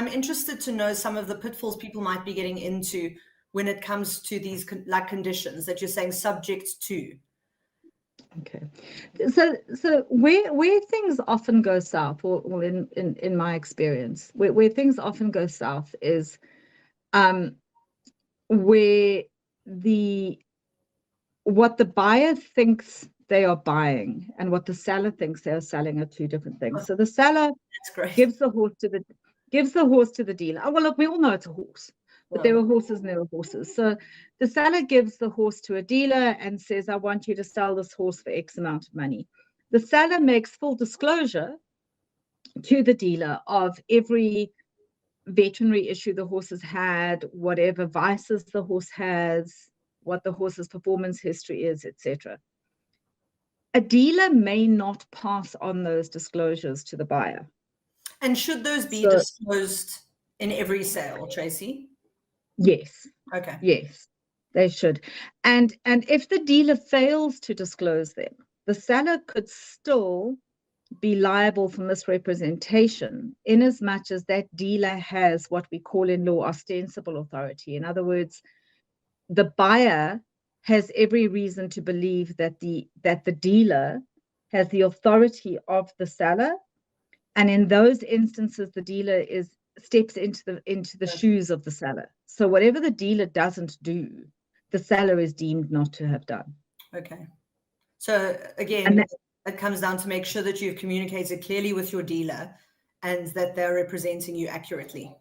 I'm interested to know some of the pitfalls people might be getting into when it comes to these conditions that you're saying subject to. Okay, so where things often go south, or in my experience, where things often go south is where what the buyer thinks they are buying and what the seller thinks they are selling are two different things. So the seller gives the horse to the dealer. Oh, well, look, we all know it's a horse, but there are horses and there are horses. So the seller gives the horse to a dealer and says, I want you to sell this horse for X amount of money. The seller makes full disclosure to the dealer of every veterinary issue the horse has had, whatever vices the horse has, what the horse's performance history is, etc. A dealer may not pass on those disclosures to the buyer. And should those be disclosed in every sale, Tracey? Yes. Okay. Yes, they should. And if the dealer fails to disclose them, the seller could still be liable for misrepresentation in as much as that dealer has what we call in law ostensible authority. In other words, the buyer has every reason to believe that the dealer has the authority of the seller, and in those instances the dealer steps into the shoes of the seller. So whatever the dealer doesn't do, the seller is deemed not to have done. Okay. So again, it comes down to make sure that you've communicated clearly with your dealer and that they're representing you accurately.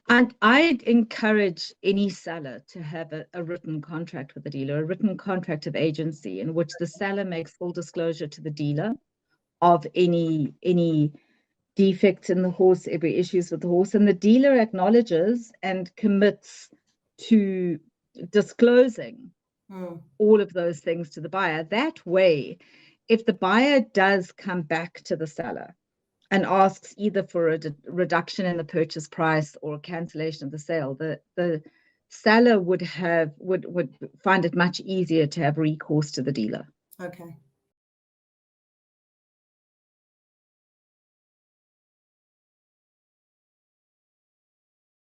And I encourage any seller to have a written contract with the dealer, a written contract of agency in which the seller makes full disclosure to the dealer of any defects in the horse, every issues with the horse, and the dealer acknowledges and commits to disclosing all of those things to the buyer. That way, if the buyer does come back to the seller and asks either for a reduction in the purchase price or a cancellation of the sale, the seller would find it much easier to have recourse to the dealer. Okay.